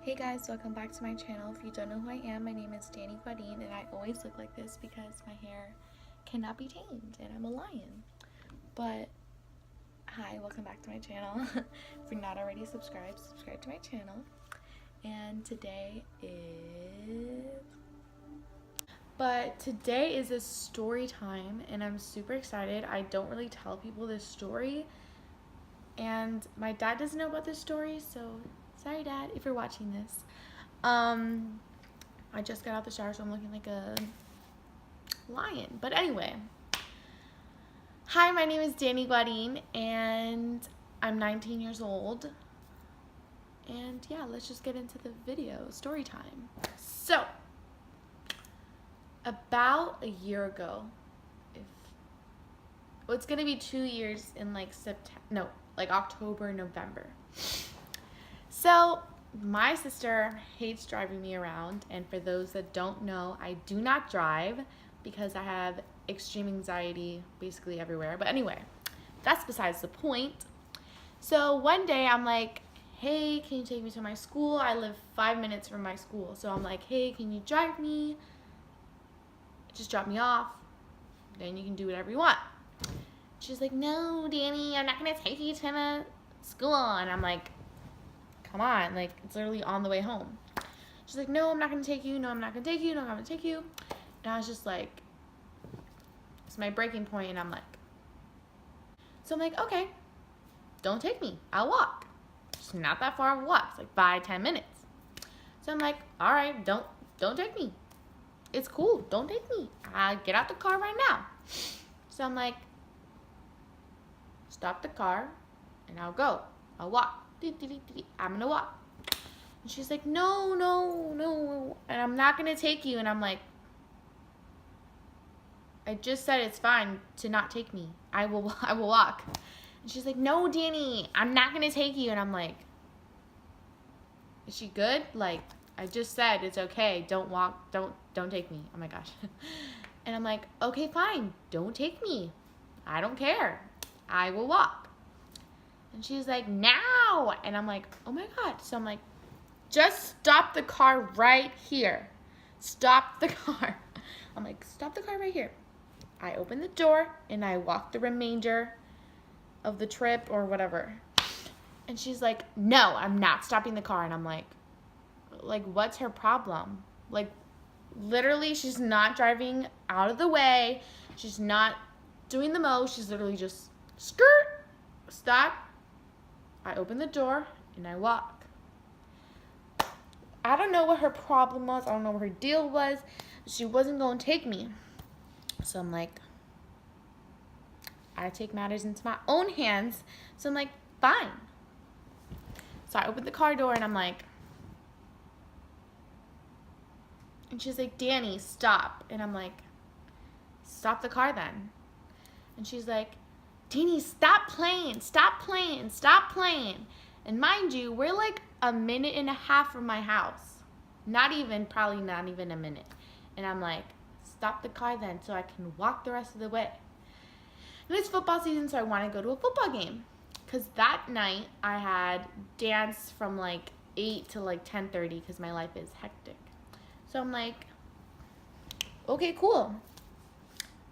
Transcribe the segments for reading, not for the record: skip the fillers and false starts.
Hey guys, welcome back to my channel. If you don't know who I am, my name is daniguarinn and I always look like this because my hair cannot be tamed and I'm a lion. But hi, welcome back to my channel. If you're not already subscribed, subscribe to my channel. And today is a story time and I'm super excited. I don't really tell people this story and my dad doesn't know about this story, so sorry Dad if you're watching this. I just got out the shower, so I'm looking like a lion. But anyway, hi, my name is daniguarinn and I'm 19 years old. And yeah, let's just get into the video, story time. So, about a year ago, it's gonna be 2 years in like October, November. So my sister hates driving me around, and for those that don't know, I do not drive because I have extreme anxiety basically everywhere. But anyway, that's besides the point. So one day I'm like, hey, can you take me to my school? I live 5 minutes from my school. So I'm like, hey, can you drive me? Just drop me off. Then you can do whatever you want. She's like, no, Danny, I'm not going to take you to the school. And I'm like, come on, like, it's literally on the way home. She's like, no, I'm not going to take you. No, I'm not going to take you. No, I'm not going to take you. And I was just like, it's my breaking point. And I'm like, okay, don't take me. I'll walk. It's not that far of a walk. It's like 5-10 minutes. So I'm like, all right, don't take me. It's cool. Don't take me. I'll get out the car right now. So I'm like, stop the car and I'll go. I'll walk. I'm gonna walk. And she's like, no, and I'm not gonna take you. And I'm like, I just said it's fine to not take me. I will walk. And she's like, no, Danny, I'm not gonna take you. And I'm like, is she good? Like, I just said it's okay. Don't walk. Don't take me. Oh my gosh. And I'm like, okay, fine. Don't take me. I don't care. I will walk. And she's like, now. And I'm like, oh my God. So I'm like, just stop the car right here. Stop the car. I'm like, stop the car right here. I open the door and I walk the remainder of the trip or whatever. And she's like, no, I'm not stopping the car. And I'm like, what's her problem? Like, literally, she's not driving out of the way. She's not doing the most. She's literally just skirt, stop. I open the door and I walk. I don't know what her problem was. I don't know what her deal was. She wasn't going to take me. So I'm like, I take matters into my own hands. So I'm like, fine. So I open the car door and I'm like, and she's like, Danny, stop. And I'm like, stop the car then. And she's like, Danny, stop playing. And mind you, we're like 1.5 minutes from my house. Probably not even a minute. And I'm like, stop the car then so I can walk the rest of the way. And it's football season, so I want to go to a football game. Because that night, I had dance from like 8 to like 10:30 because my life is hectic. So I'm like, okay, cool.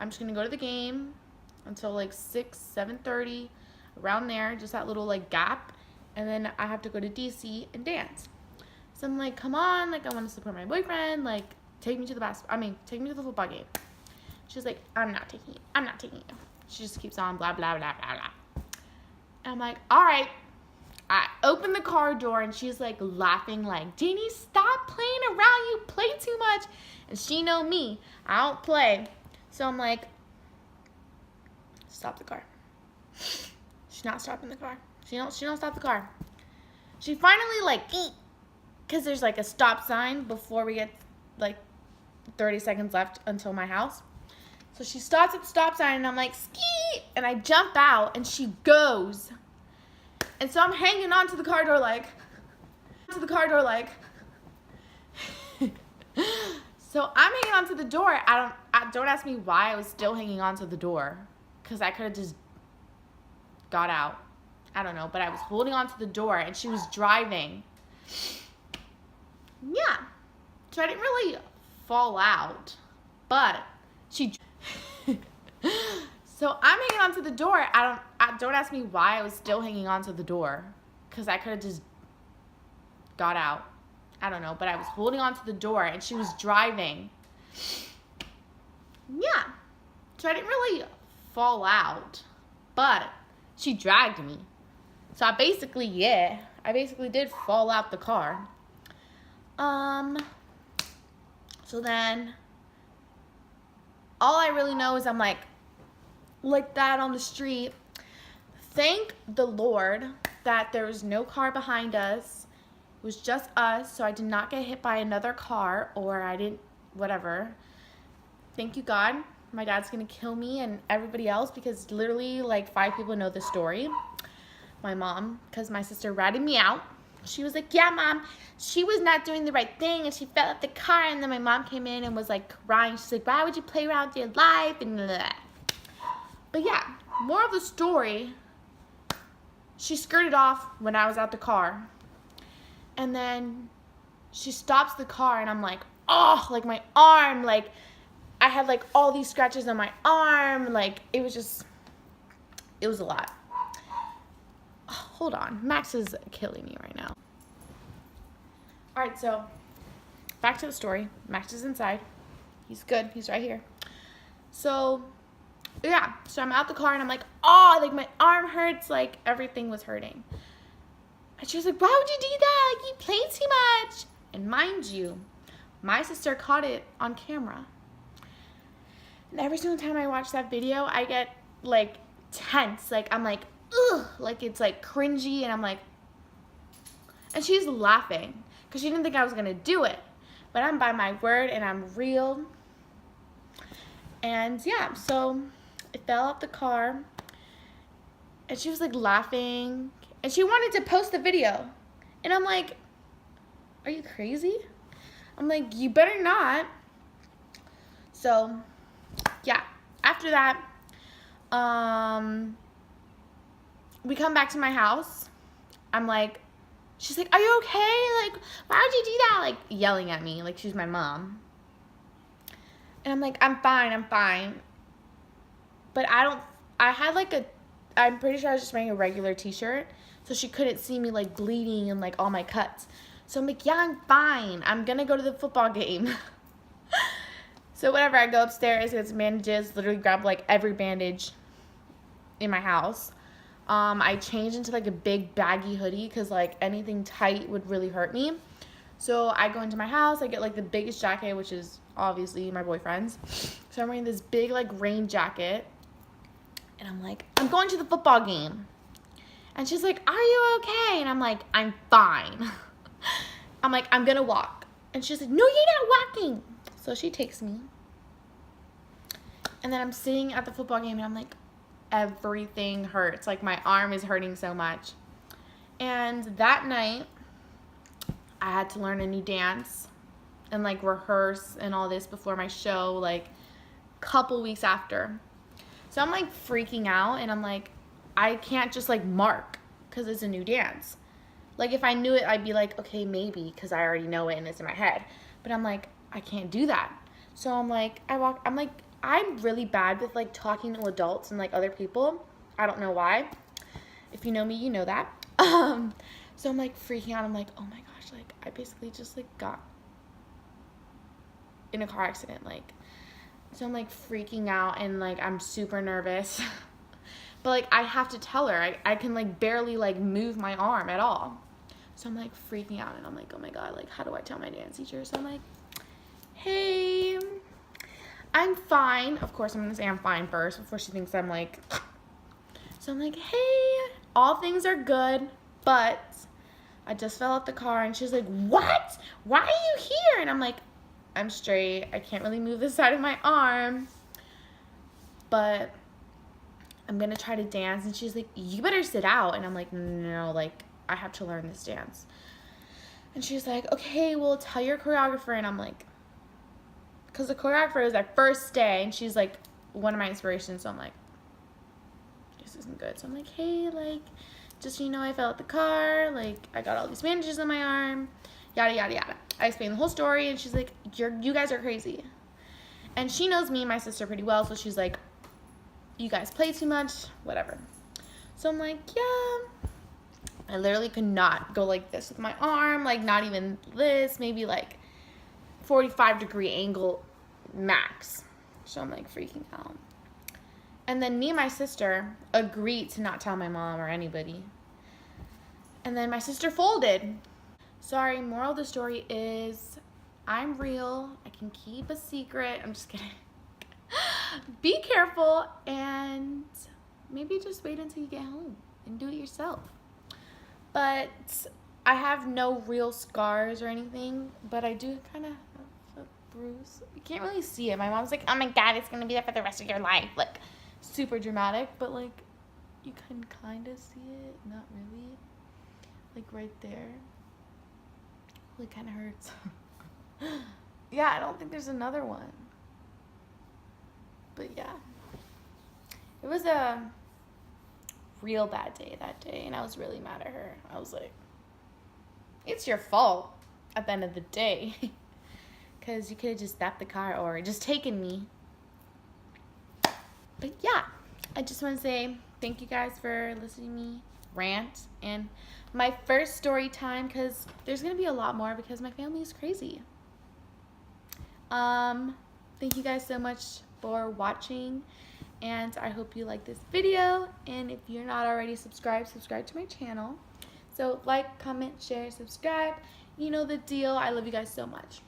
I'm just going to go to the game until like 7:30, around there, just that little like gap. And then I have to go to DC and dance. So I'm like, come on, like I want to support my boyfriend, like take me to the football game. She's like, I'm not taking you. She just keeps on blah, blah, blah, blah, blah. And I'm like, all right. I open the car door and she's like laughing like, Danny, stop playing around. You play too much. And she know me. I don't play. So I'm like, stop the car. She's not stopping the car. She don't stop the car. She finally because there's like a stop sign before we get like 30 seconds left until my house. So she stops at the stop sign and I'm like, ski, and I jump out and she goes. And so I'm hanging on to the car door like. So I'm hanging onto the door. Don't ask me why I was still hanging onto the door, because I could have just got out. I don't know, but I was holding onto the door and she was driving. yeah, so I didn't really fall out, but she. So I'm hanging onto the door. Don't ask me why I was still hanging onto the door, because I could have just got out. I don't know, but I was holding onto the door, and she was driving. Yeah, so I didn't really fall out, but she dragged me. So I basically did fall out the car. So then all I really know is I'm like that on the street. Thank the Lord that there was no car behind us. It was just us, so I did not get hit by another car, or I didn't, whatever. Thank you, God. My dad's gonna kill me and everybody else, because literally like 5 people know this story. My mom, because my sister ratted me out. She was like, yeah, Mom, she was not doing the right thing, and she fell out the car. And then my mom came in and was like crying. She's like, why would you play around with your life? And blah, blah. But yeah, more of the story, she skirted off when I was out the car. And then she stops the car, and I'm like, oh, like my arm, like I had like all these scratches on my arm. Like it was a lot. Hold on, Max is killing me right now. All right, so back to the story. Max is inside. He's good. He's right here. So yeah, so I'm out the car, and I'm like, oh, like my arm hurts. Like everything was hurting. And she was like, why would you do that? Like you played too much. And mind you, my sister caught it on camera. And every single time I watch that video, I get like tense. Like I'm like, ugh, like it's like cringy, and I'm like, and she's laughing because she didn't think I was gonna do it, but I'm by my word and I'm real. And yeah, so it fell out the car, and she was like laughing, and she wanted to post the video, and I'm like, are you crazy? I'm like, you better not. So yeah, after that, we come back to my house. I'm like, she's like, are you okay? Like, why would you do that? Like, yelling at me like she's my mom. And I'm like, I'm fine. But I'm pretty sure I was just wearing a regular t-shirt, so she couldn't see me like bleeding and like all my cuts. So I'm like, yeah, I'm fine. I'm gonna go to the football game. So whatever, I go upstairs, get some bandages, literally grab like every bandage in my house. I changed into like a big baggy hoodie because like anything tight would really hurt me. So I go into my house, I get like the biggest jacket, which is obviously my boyfriend's. So I'm wearing this big like rain jacket, and I'm like, I'm going to the football game. And she's like, are you okay? And I'm like, I'm fine. I'm like, I'm gonna walk. And she's like, no, you're not walking. So she takes me. And then I'm sitting at the football game, and I'm like, everything hurts. Like my arm is hurting so much. And that night, I had to learn a new dance and like rehearse and all this before my show, like a couple weeks after. So I'm like freaking out, and I'm like, I can't just like mark because it's a new dance. Like if I knew it, I'd be like, okay, maybe, because I already know it and it's in my head. But I'm like, I can't do that. So I'm like, I'm really bad with like talking to adults and like other people. I don't know why. If you know me, you know that. So I'm like freaking out. I'm like, oh my gosh, like I basically just like got in a car accident. Like, so I'm like freaking out, and like I'm super nervous. But like I have to tell her, I can like barely like move my arm at all. So I'm like freaking out, and I'm like, oh my God, like how do I tell my dance teacher? So I'm like, hey, I'm fine. Of course, I'm going to say I'm fine first before she thinks I'm like... So I'm like, hey, all things are good, but I just fell out the car. And she's like, what? Why are you here? And I'm like, I'm straight. I can't really move the side of my arm, but I'm going to try to dance. And she's like, you better sit out. And I'm like, no, like, I have to learn this dance. And she's like, okay, well, tell your choreographer. And I'm like, because the choreographer was our first day, and she's like one of my inspirations. So I'm like, this isn't good. So I'm like, hey, like, just so you know, I fell out the car. Like, I got all these bandages on my arm. yada, yada, yada. I explained the whole story, and she's like, you guys are crazy. And she knows me and my sister pretty well, so she's like, you guys play too much, whatever. So I'm like, yeah. I literally could not go like this with my arm, like not even this, maybe like 45-degree angle max. So I'm like freaking out. And then me and my sister agreed to not tell my mom or anybody. And then my sister folded. Sorry, moral of the story is I'm real. I can keep a secret. I'm just kidding. Be careful, and maybe just wait until you get home and do it yourself. But I have no real scars or anything, but I do kind of have a bruise. You can't really see it. My mom's like, oh my God, it's going to be there for the rest of your life. Like, super dramatic, but like, you can kind of see it. Not really. Like right there. It kind of hurts. Yeah, I don't think there's another one. But yeah. It was a real bad day that day, and I was really mad at her. I was like, it's your fault at the end of the day. Because you could have just stopped the car or just taken me. But yeah, I just want to say thank you guys for listening to me rant. And my first story time, because there's going to be a lot more because my family is crazy. Thank you guys so much for watching. And I hope you like this video. And if you're not already subscribed, subscribe to my channel. So like, comment, share, subscribe. You know the deal. I love you guys so much.